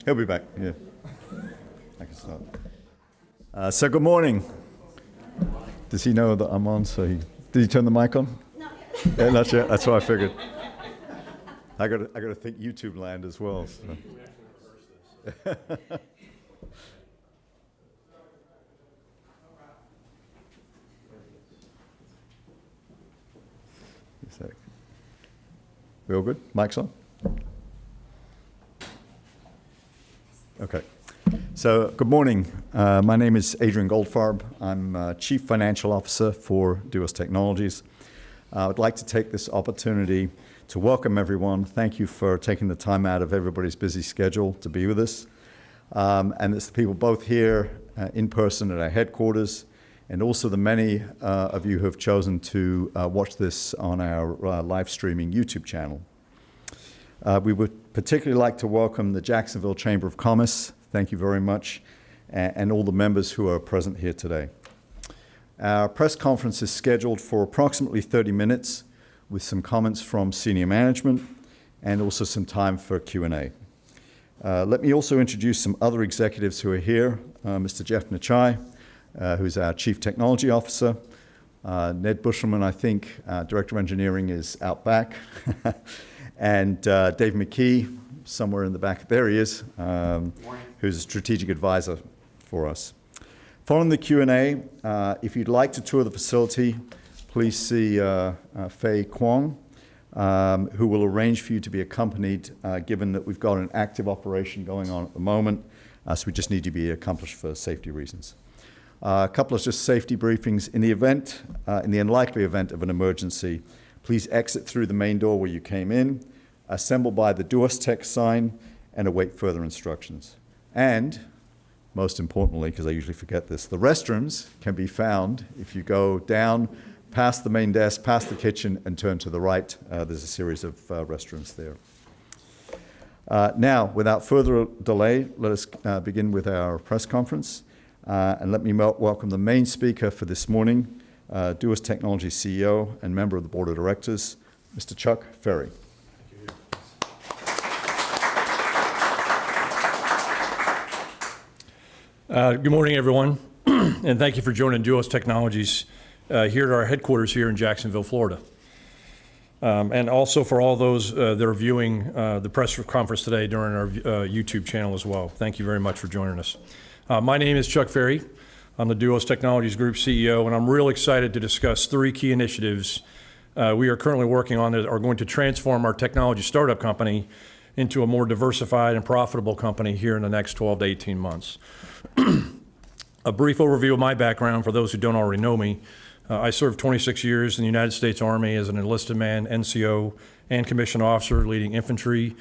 He'll be back, yeah. I can start. So good morning. Does he know that I'm on? Did he turn the mic on? No. Yeah, not yet. That's what I figured. I got to think YouTube land as well. So. We actually rehearsed this. A sec. We all good? Mic's on? Okay. So, good morning. My name is Adrian Goldfarb. I'm Chief Financial Officer for DUOT Technologies. I would like to take this opportunity to welcome everyone. Thank you for taking the time out of everybody's busy schedule to be with us. And it's the people both here in person at our headquarters, and also the many of you who have chosen to watch this on our live streaming YouTube channel. We would particularly like to welcome the Jacksonville Chamber of Commerce. Thank you very much, and all the members who are present here today. Our press conference is scheduled for approximately 30 minutes with some comments from senior management and also some time for Q&A. Let me also introduce some other executives who are here. Mr. Jeff Nachai, who's our Chief Technology Officer. Ned Bushelman, I think, Director of Engineering, is out back. And Dave McKee, somewhere in the back, there he is, who's a strategic advisor for us. Following the Q&A, if you'd like to tour the facility, please see Fei Kwong, who will arrange for you to be accompanied, given that we've got an active operation going on at the moment, so we just need you to be accomplished for safety reasons. A couple of just safety briefings. In the unlikely event of an emergency, please exit through the main door where you came in, assemble by the DUOT Tech sign, and await further instructions. And, most importantly, because I usually forget this, the restrooms can be found if you go down past the main desk, past the kitchen, and turn to the right. There's a series of restrooms there. Now, without further delay, let us begin with our press conference. And let me welcome the main speaker for this morning, DUOT Technologies CEO and member of the Board of Directors, Mr. Chuck Ferry. Good morning, everyone, and thank you for joining DUOT Technologies here at our headquarters here in Jacksonville, Florida. And also for all those that are viewing the press conference today during our YouTube channel as well. Thank you very much for joining us. My name is Chuck Ferry. I'm the DUOT Technologies Group CEO, and I'm real excited to discuss three key initiatives we are currently working on that are going to transform our technology startup company into a more diversified and profitable company here in the next 12 to 18 months. A brief overview of my background for those who don't already know me. I served 26 years in the United States Army as an enlisted man, NCO, and commissioned officer leading infantry,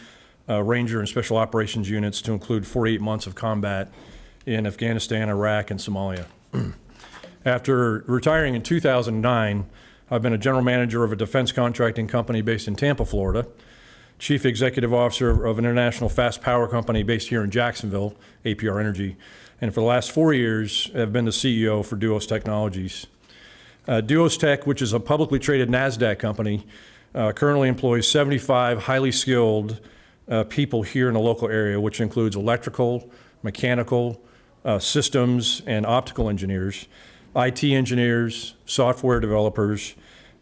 Ranger, and special operations units to include 48 months of combat in Afghanistan, Iraq, and Somalia. After retiring in 2009, I've been a general manager of a defense contracting company based in Tampa, Florida, chief executive officer of an international fast power company based here in Jacksonville, APR Energy, and for the last 4 years, have been the CEO for DUOT Technologies. DUOT Tech, which is a publicly traded Nasdaq company, currently employs 75 highly skilled people here in the local area, which includes electrical, mechanical, systems and optical engineers, IT engineers, software developers,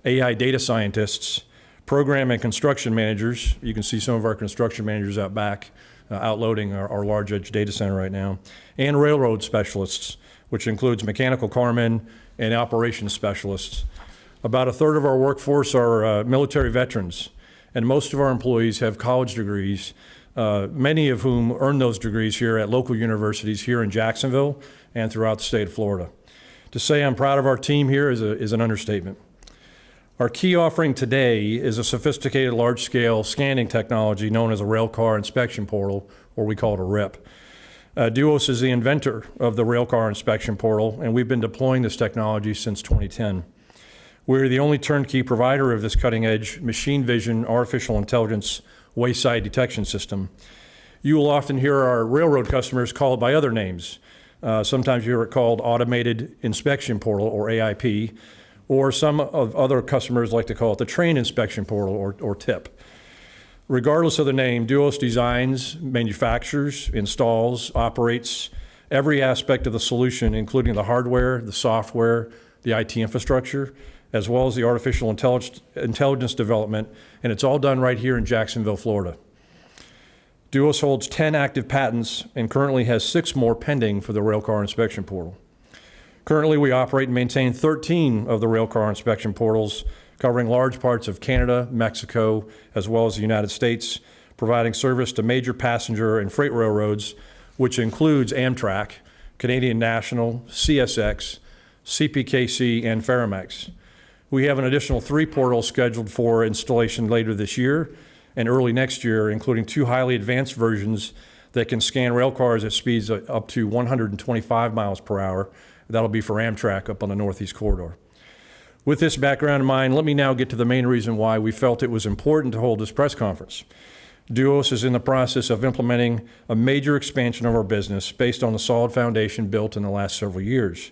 AI data scientists, program and construction managers. You can see some of our construction managers out back outloading our large edge data center right now, and railroad specialists, which includes mechanical carmen and operations specialists. About a third of our workforce are military veterans, and most of our employees have college degrees, many of whom earned those degrees here at local universities here in Jacksonville and throughout the state of Florida. To say I'm proud of our team here is an understatement. Our key offering today is a sophisticated large-scale scanning technology known as a Railcar Inspection Portal, or we call it a RIP. DUOT is the inventor of the Railcar Inspection Portal, and we've been deploying this technology since 2010. We're the only turnkey provider of this cutting-edge machine vision, artificial intelligence, wayside detection system. You will often hear our railroad customers call it by other names. Sometimes you hear it called Automated Inspection Portal, or AIP, or some of other customers like to call it the Train Inspection Portal, or TIP. Regardless of the name, DUOT designs, manufactures, installs, operates every aspect of the solution, including the hardware, the software, the IT infrastructure, as well as the artificial intelligence development, and it's all done right here in Jacksonville, Florida. DUOT holds 10 active patents and currently has 6 more pending for the Railcar Inspection Portal. Currently, we operate and maintain 13 of the Railcar Inspection Portals, covering large parts of Canada, Mexico, as well as the United States, providing service to major passenger and freight railroads, which includes Amtrak, Canadian National, CSX, CPKC, and Ferromex. We have an additional 3 portals scheduled for installation later this year and early next year, including 2 highly advanced versions that can scan rail cars at speeds up to 125 miles per hour. That'll be for Amtrak up on the Northeast Corridor. With this background in mind, let me now get to the main reason why we felt it was important to hold this press conference. DUOT is in the process of implementing a major expansion of our business based on the solid foundation built in the last several years.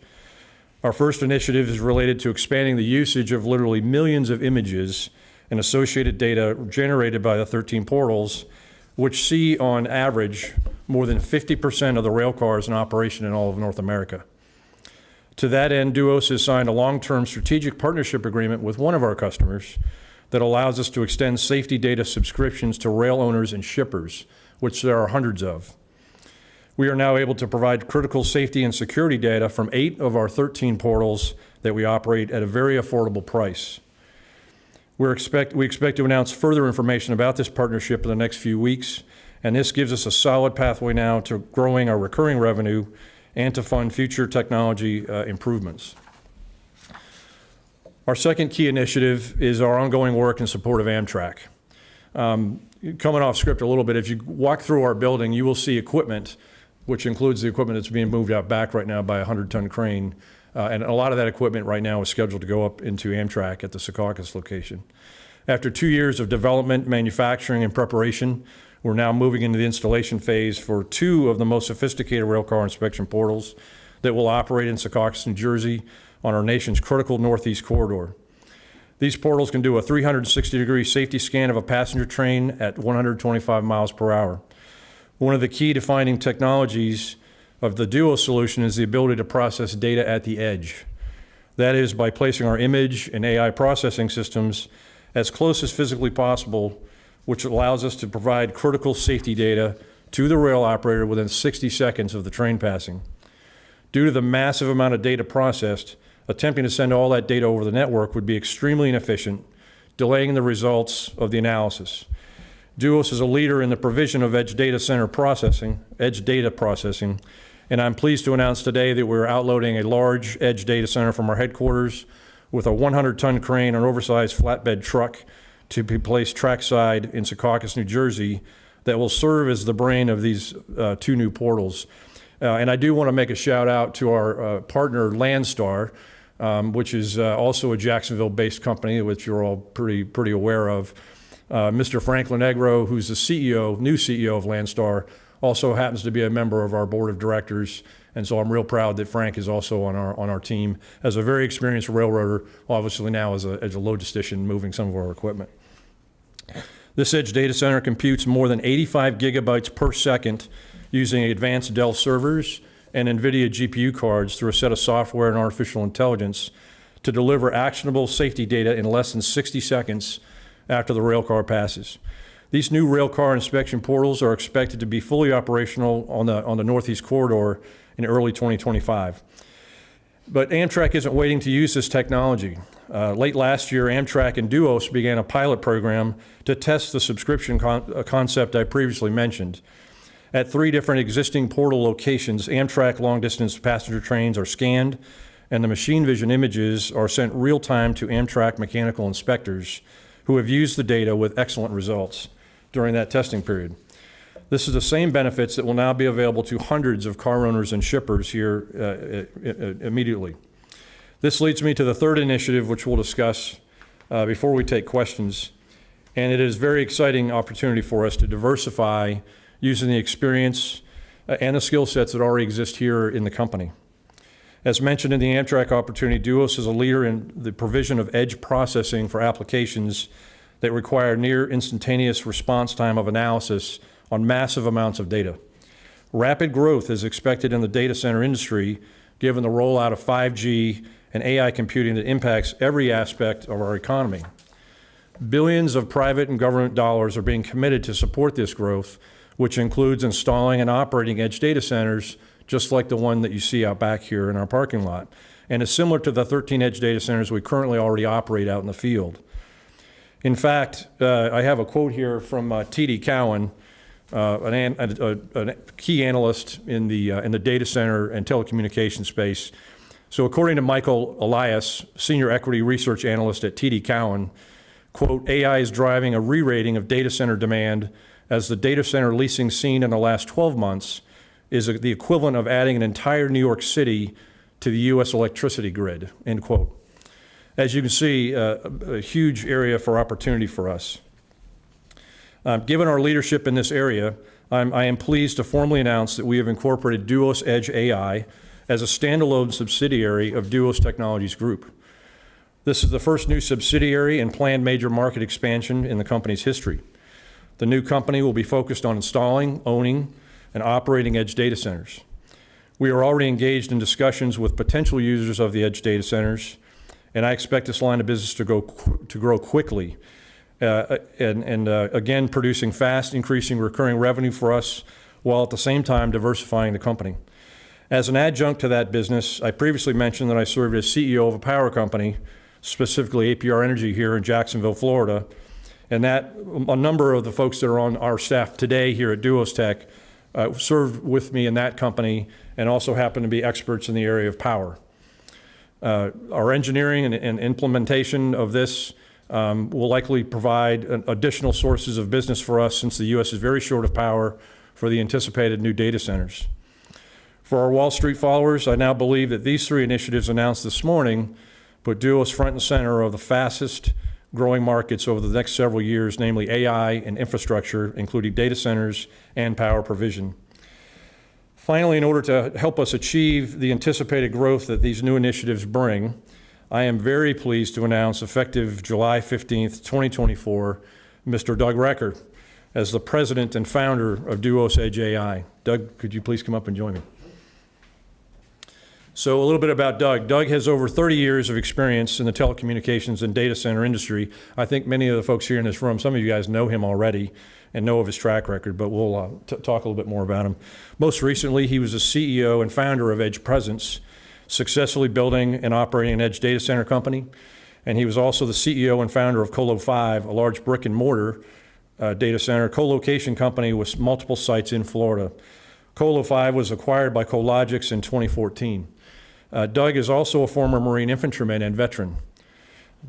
Our first initiative is related to expanding the usage of literally millions of images and associated data generated by the 13 portals, which see on average more than 50% of the rail cars in operation in all of North America. To that end, DUOT has signed a long-term strategic partnership agreement with one of our customers that allows us to extend safety data subscriptions to rail owners and shippers, which there are hundreds of. We are now able to provide critical safety and security data from 8 of our 13 portals that we operate at a very affordable price. We expect to announce further information about this partnership in the next few weeks, and this gives us a solid pathway now to growing our recurring revenue and to fund future technology improvements. Our second key initiative is our ongoing work in support of Amtrak. Coming off script a little bit, if you walk through our building, you will see equipment, which includes the equipment that's being moved out back right now by a 100-ton crane. And a lot of that equipment right now is scheduled to go up into Amtrak at the Secaucus location. After 2 years of development, manufacturing, and preparation, we're now moving into the installation phase for 2 of the most sophisticated railcar inspection portals that will operate in Secaucus, New Jersey, on our nation's critical Northeast Corridor. These portals can do a 360-degree safety scan of a passenger train at 125 miles per hour. One of the key defining technologies of the DUOT solution is the ability to process data at the edge. That is, by placing our image and AI processing systems as close as physically possible, which allows us to provide critical safety data to the rail operator within 60 seconds of the train passing. Due to the massive amount of data processed, attempting to send all that data over the network would be extremely inefficient, delaying the results of the analysis. DUOT is a leader in the provision of edge data processing, and I'm pleased to announce today that we're outloading a large edge data center from our headquarters with a 100-ton crane and oversized flatbed truck to be placed trackside in Secaucus, New Jersey, that will serve as the brain of these 2 new portals. And I do want to make a shout out to our partner Landstar, which is also a Jacksonville-based company, which you're all pretty aware of. Mr. Franklin Negro, who's the new CEO of Landstar, also happens to be a member of our board of directors, and so I'm real proud that Frank is also on our team as a very experienced railroader, obviously now as a logistician moving some of our equipment. This edge data center computes more than 85 gigabytes per second using advanced Dell servers and NVIDIA GPU cards through a set of software and artificial intelligence to deliver actionable safety data in less than 60 seconds after the rail car passes. These new rail car inspection portals are expected to be fully operational on the Northeast Corridor in early 2025. But Amtrak isn't waiting to use this technology. Late last year, Amtrak and DUOT began a pilot program to test the subscription concept I previously mentioned. At 3 different existing portal locations, Amtrak long-distance passenger trains are scanned, and the machine vision images are sent real-time to Amtrak mechanical inspectors who have used the data with excellent results during that testing period. This is the same benefits that will now be available to hundreds of car owners and shippers here immediately. This leads me to the third initiative, which we'll discuss before we take questions. And it is a very exciting opportunity for us to diversify using the experience and the skill sets that already exist here in the company. As mentioned in the Amtrak opportunity, DUOT is a leader in the provision of edge processing for applications that require near instantaneous response time of analysis on massive amounts of data. Rapid growth is expected in the data center industry, given the rollout of 5G and AI computing that impacts every aspect of our economy. Billions of private and government dollars are being committed to support this growth, which includes installing and operating edge data centers, just like the one that you see out back here in our parking lot, and is similar to the 13 edge data centers we currently already operate out in the field. In fact, I have a quote here from TD Cowen, a key analyst in the data center and telecommunications space. So according to Michael Elias, senior equity research analyst at TD Cowen, quote, AI is driving a re-rating of data center demand, as the data center leasing seen in the last 12 months is the equivalent of adding an entire New York City to the U.S. electricity grid, end quote. As you can see, a huge area for opportunity for us. Given our leadership in this area, I am pleased to formally announce that we have incorporated Duos Edge AI as a standalone subsidiary of Duos Technologies Group. This is the first new subsidiary and planned major market expansion in the company's history. The new company will be focused on installing, owning, and operating edge data centers. We are already engaged in discussions with potential users of the edge data centers, and I expect this line of business to grow quickly, again, producing fast, increasing recurring revenue for us, while at the same time diversifying the company. As an adjunct to that business, I previously mentioned that I served as CEO of a power company, specifically APR Energy here in Jacksonville, Florida, and that a number of the folks that are on our staff today here at Duos Tech served with me in that company and also happen to be experts in the area of power. Our engineering and implementation of this will likely provide additional sources of business for us, since the U.S. is very short of power for the anticipated new data centers. For our Wall Street followers, I now believe that these three initiatives announced this morning put Duos front and center of the fastest growing markets over the next several years, namely AI and infrastructure, including data centers and power provision. Finally, in order to help us achieve the anticipated growth that these new initiatives bring, I am very pleased to announce, effective July 15th, 2024, Mr. Doug Recker as the president and founder of Duos Edge AI. Doug, could you please come up and join me? So a little bit about Doug. Doug has over 30 years of experience in the telecommunications and data center industry. I think many of the folks here in this room, some of you guys know him already and know of his track record, but we'll talk a little bit more about him. Most recently, he was the CEO and founder of Edge Presence, successfully building and operating an edge data center company. And he was also the CEO and founder of Colo 5, a large brick and mortar data center co-location company with multiple sites in Florida. Colo 5 was acquired by Cologix in 2014. Doug is also a former Marine infantryman and veteran.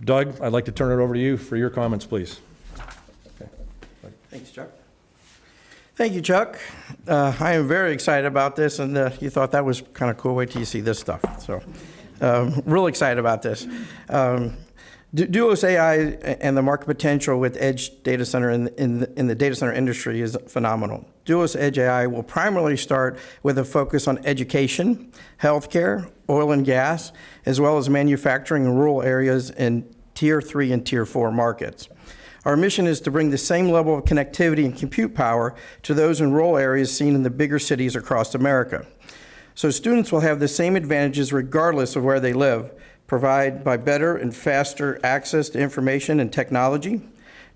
Doug, I'd like to turn it over to you for your comments, please. Okay. Thanks, Chuck. Thank you, Chuck. I am very excited about this, and you thought that was kind of cool. Wait till you see this stuff. So, real excited about this. Duos AI and the market potential with edge data center in the data center industry is phenomenal. Duos Edge AI will primarily start with a focus on education, healthcare, oil and gas, as well as manufacturing in rural areas in Tier 3 and Tier 4 markets. Our mission is to bring the same level of connectivity and compute power to those in rural areas seen in the bigger cities across America. So students will have the same advantages regardless of where they live, provided by better and faster access to information and technology.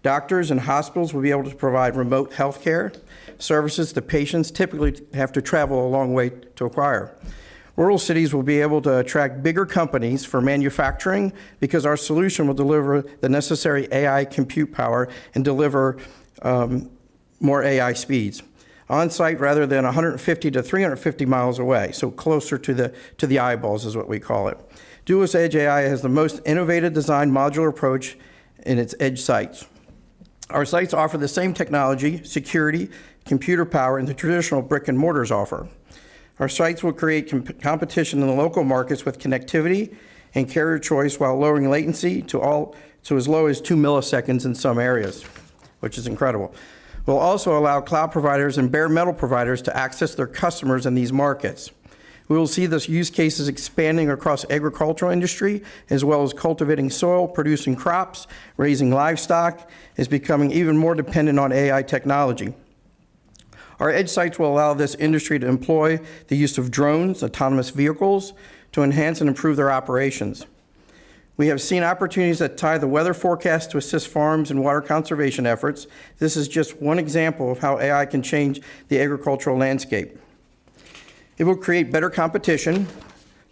Doctors and hospitals will be able to provide remote health care services to patients typically have to travel a long way to acquire. Rural cities will be able to attract bigger companies for manufacturing because our solution will deliver the necessary AI compute power and deliver more AI speeds on-site rather than 150 to 350 miles away, so closer to the eyeballs is what we call it. Duos Edge AI has the most innovative design modular approach in its edge sites. Our sites offer the same technology, security, computer power, and the traditional brick and mortars offer. Our sites will create competition in the local markets with connectivity and carrier choice while lowering latency to as low as 2 milliseconds in some areas, which is incredible. We'll also allow cloud providers and bare metal providers to access their customers in these markets. We will see this use cases expanding across agricultural industry, as well as cultivating soil, producing crops, raising livestock, is becoming even more dependent on AI technology. Our edge sites will allow this industry to employ the use of drones, autonomous vehicles, to enhance and improve their operations. We have seen opportunities that tie the weather forecast to assist farms and water conservation efforts. This is just one example of how AI can change the agricultural landscape. It will create better competition,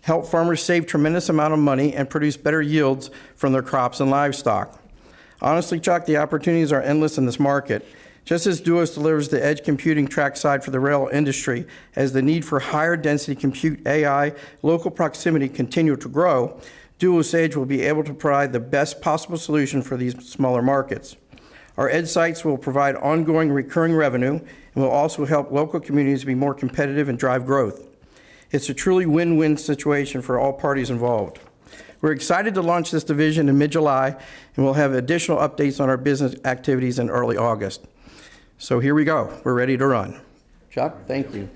help farmers save tremendous amount of money, and produce better yields from their crops and livestock. Honestly, Chuck, the opportunities are endless in this market. Just as DUOT delivers the edge computing trackside for the rail industry, as the need for higher density compute, AI, local proximity continue to grow, DUOT Edge will be able to provide the best possible solution for these smaller markets. Our edge sites will provide ongoing recurring revenue and will also help local communities be more competitive and drive growth. It's a truly win-win situation for all parties involved. We're excited to launch this division in mid-July, and we'll have additional updates on our business activities in early August. So here we go. We're ready to run. Chuck, thank you.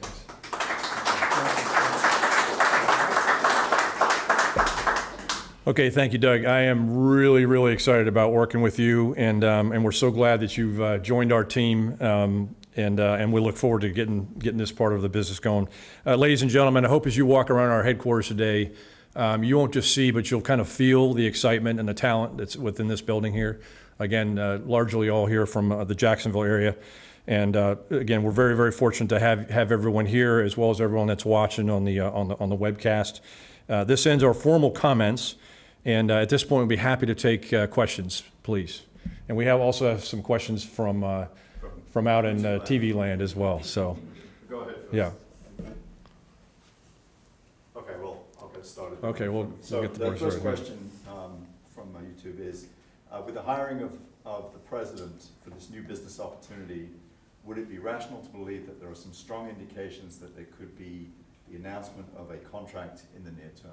Okay, thank you, Doug. I am really, really excited about working with you, and we're so glad that you've joined our team, and we look forward to getting this part of the business going. Ladies and gentlemen, I hope as you walk around our headquarters today, you won't just see, but you'll kind of feel the excitement and the talent that's within this building here. Again, largely all here from the Jacksonville area. And again, we're very, very fortunate to have everyone here, as well as everyone that's watching on the webcast. This ends our formal comments. And at this point, we'd be happy to take questions, please. And we also have some questions from out in TV land as well. So, go ahead. First. Yeah. Okay. Well, I'll get started. Okay. We'll get the first started. Question from YouTube is: with the hiring of the president for this new business opportunity, would it be rational to believe that there are some strong indications that there could be the announcement of a contract in the near term?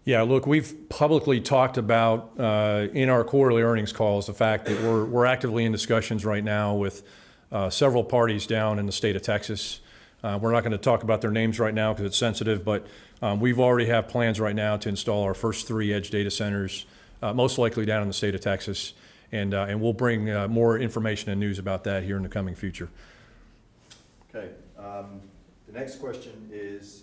Yeah, look, we've publicly talked about in our quarterly earnings calls the fact that we're actively in discussions right now with several parties down in the state of Texas. We're not going to talk about their names right now because it's sensitive, but we've already have plans right now to install our first 3 edge data centers, most likely down in the state of Texas, and we'll bring more information and news about that here in the coming future. Okay. The next question is: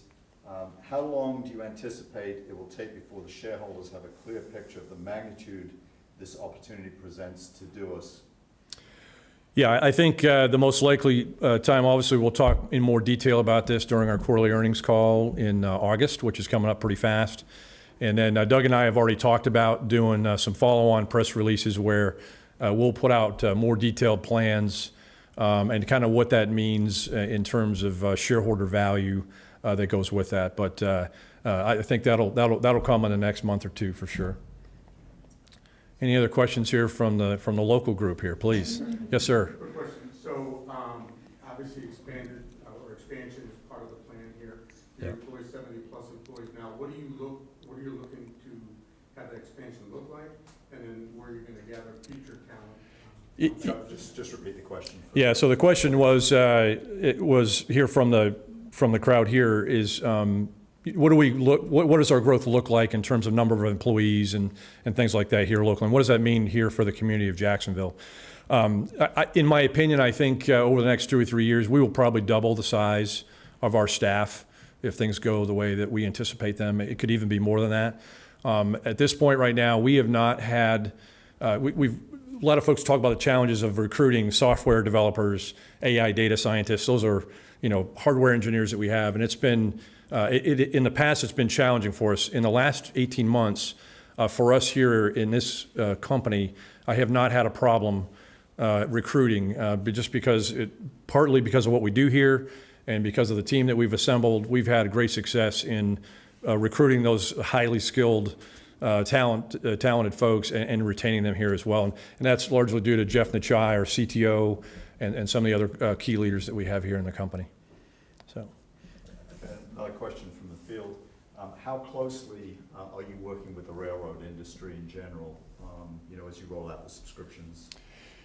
how long do you anticipate it will take before the shareholders have a clear picture of the magnitude this opportunity presents to DUOT? Yeah, I think the most likely time, obviously, we'll talk in more detail about this during our quarterly earnings call in August, which is coming up pretty fast. And then Doug and I have already talked about doing some follow-on press releases where we'll put out more detailed plans and kind of what that means in terms of shareholder value that goes with that. But I think that'll come in the next month or two for sure. Any other questions here from the local group here, please? Yes, sir. Quick question. So obviously expansion is part of the plan here. You employ 70 plus employees now. What are you looking to have the expansion look like? And then where are you going to gather future talent? Just repeat the question. Yeah, so the question was, it was here from the crowd here is, what does our growth look like in terms of number of employees and things like that here locally? And what does that mean here for the community of Jacksonville? In my opinion, I think over the next 2 or 3 years, we will probably double the size of our staff if things go the way that we anticipate them. It could even be more than that. At this point right now, we have not had, we've a lot of folks talk about the challenges of recruiting software developers, AI data scientists. Those are, hardware engineers that we have. And it's been, in the past, it's been challenging for us. In the last 18 months, for us here in this company, I have not had a problem recruiting, but just partly because of what we do here and because of the team that we've assembled, we've had great success in recruiting those highly skilled talented folks and retaining them here as well. And that's largely due to Jeff Nachai, our CTO, and some of the other key leaders that we have here in the company. So, another question from the field. How closely are you working with the railroad industry in general, as you roll out the subscriptions?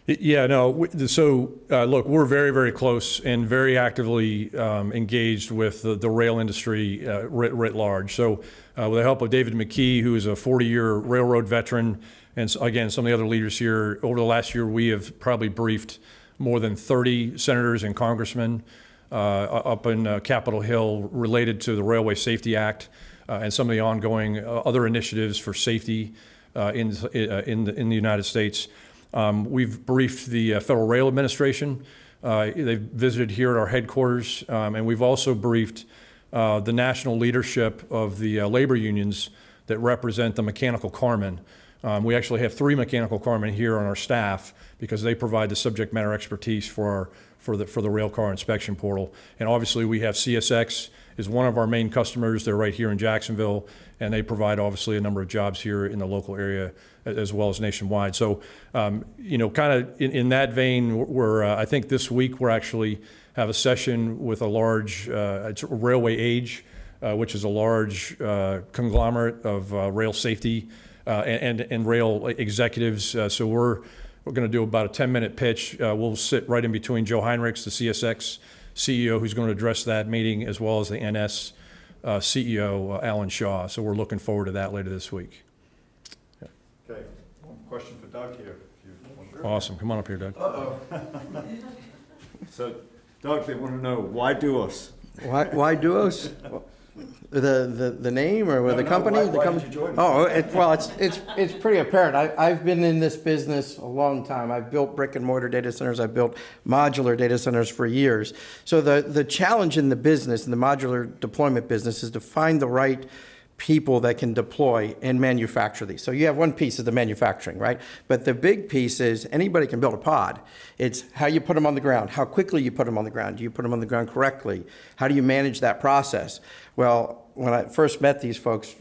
Yeah, no, look, we're very, very close and very actively engaged with the rail industry writ large. So with the help of David McKee, who is a 40-year railroad veteran, and again, some of the other leaders here, over the last year, we have probably briefed more than 30 senators and congressmen up in Capitol Hill related to the Railway Safety Act and some of the ongoing other initiatives for safety in the United States. We've briefed the Federal Rail Administration. They've visited here at our headquarters, and we've also briefed the national leadership of the labor unions that represent the mechanical carmen. We actually have 3 mechanical carmen here on our staff because they provide the subject matter expertise for the rail car inspection portal. And obviously we have CSX is one of our main customers. They're right here in Jacksonville, and they provide obviously a number of jobs here in the local area as well as nationwide. So, you know, kind of in that vein, I think this week we're actually have a session with a large it's Railway Age, which is a large conglomerate of rail safety and rail executives. So we're going to do about a 10-minute pitch. We'll sit right in between Joe Heinrichs, the CSX CEO, who's going to address that meeting, as well as the NS CEO, Alan Shaw. So we're looking forward to that later this week. Okay, one question for Doug here. Awesome. Come on up here, Doug. So, Doug, they want to know, why DUOT? Why DUOT? The name or the company? Why did you join? Oh, it's pretty apparent. I've been in this business a long time. I've built brick and mortar data centers. I've built modular data centers for years. So the challenge in the business, in the modular deployment business, is to find the right people that can deploy and manufacture these. So you have one piece of the manufacturing, right? But the big piece is anybody can build a pod. It's how you put them on the ground, how quickly you put them on the ground. Do you put them on the ground correctly? How do you manage that process? Well, when I first met these folks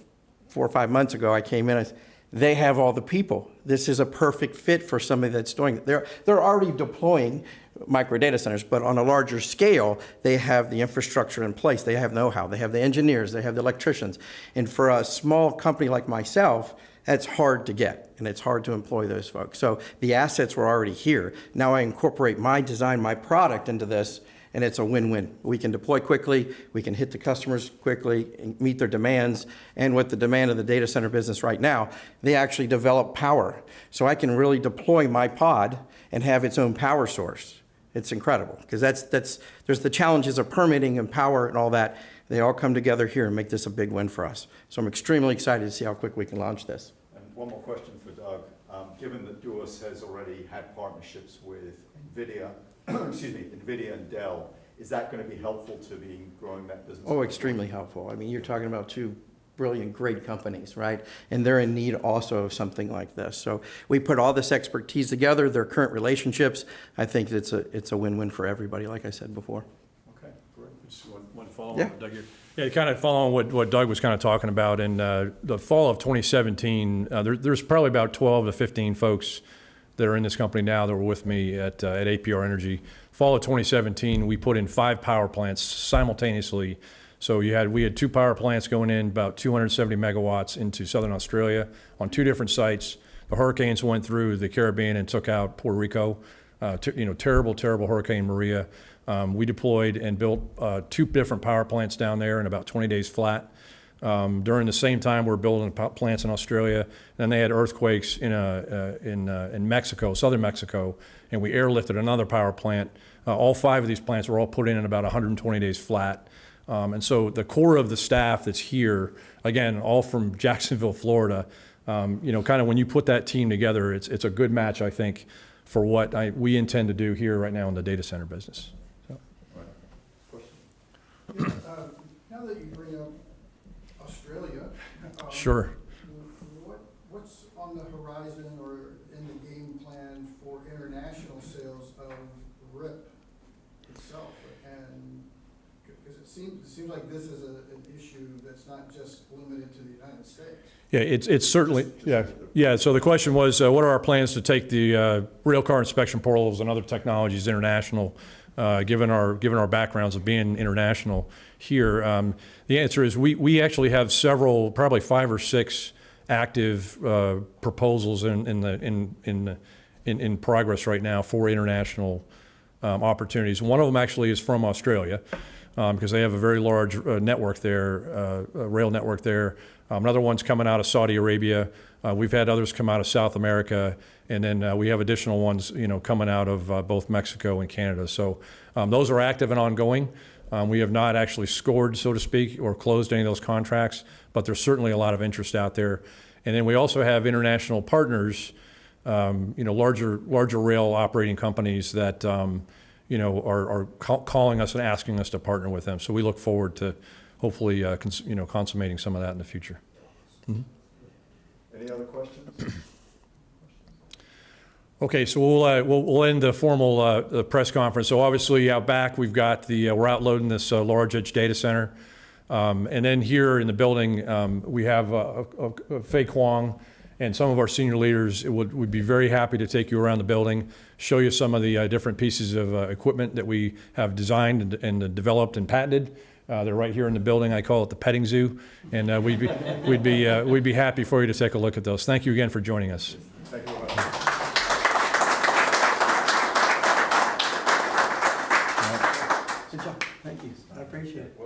4 or 5 months ago, I came in, they have all the people. This is a perfect fit for somebody that's doing it. They're already deploying micro data centers, but on a larger scale, they have the infrastructure in place. They have know-how. They have the engineers. They have the electricians. And for a small company like myself, that's hard to get, and it's hard to employ those folks. So the assets were already here. Now I incorporate my design, my product into this, and it's a win-win. We can deploy quickly, we can hit the customers quickly, and meet their demands, and with the demand of the data center business right now, they actually develop power. So I can really deploy my pod and have its own power source. It's incredible, because there's the challenges of permitting and power and all that. They all come together here and make this a big win for us. So I'm extremely excited to see how quick we can launch this. And one more question for Doug. Given that DUOT has already had partnerships with NVIDIA, NVIDIA and Dell, is that going to be helpful to growing that business? Oh, extremely helpful. I mean, you're talking about 2 brilliant, great companies, right? And they're in need also of something like this. So we put all this expertise together, their current relationships. I think it's a win-win for everybody, like I said before. Okay, great. Just one follow-up, Yeah. Doug here. Yeah, kind of following what Doug was kind of talking about. In the fall of 2017, there's probably about 12 to 15 folks that are in this company now that were with me at APR Energy. Fall of 2017, we put in 5 power plants simultaneously. So we had 2 power plants going in, about 270 megawatts into Southern Australia on 2 different sites. The hurricanes went through the Caribbean and took out Puerto Rico. Terrible, terrible Hurricane Maria. We deployed and built 2 different power plants down there in about 20 days flat. During the same time, we're building plants in Australia. Then they had earthquakes in Mexico, southern Mexico, and we airlifted another power plant. All 5 of these plants were all put in about 120 days flat. And so the core of the staff that's here, again, all from Jacksonville, Florida, kind of when you put that team together, it's a good match, I think, for what we intend to do here right now in the data center business. So. Now that you bring up Australia, Sure. what's on the horizon or in the game plan for international sales of RIP itself? And because it seems like this is an issue that's not just limited to the United States. Yeah, it's certainly, yeah. So the question was, what are our plans to take the rail car inspection portals and other technologies international, given our backgrounds of being international here? The answer is we actually have several, probably 5 or 6 active proposals in in progress right now for international opportunities. One of them actually is from Australia, because they have a very large network there, rail network there. Another one's coming out of Saudi Arabia. We've had others come out of South America, and then we have additional ones, coming out of both Mexico and Canada. So those are active and ongoing. We have not actually scored, so to speak, or closed any of those contracts, but there's certainly a lot of interest out there. And then we also have international partners, larger rail operating companies that are calling us and asking us to partner with them. So we look forward to hopefully consummating some of that in the future. Mm-hmm. Any other questions? Okay, so we'll end the formal the press conference. So obviously out back we've got we're outloading this large edge data center, and then here in the building we have Fei Kwong and some of our senior leaders would be very happy to take you around the building, show you some of the different pieces of equipment that we have designed and developed and patented. They're right here in the building. I call it the petting zoo, and we'd be happy for you to take a look at those. Thank you again for joining us. Thank you. Good job. Thank you. I appreciate it.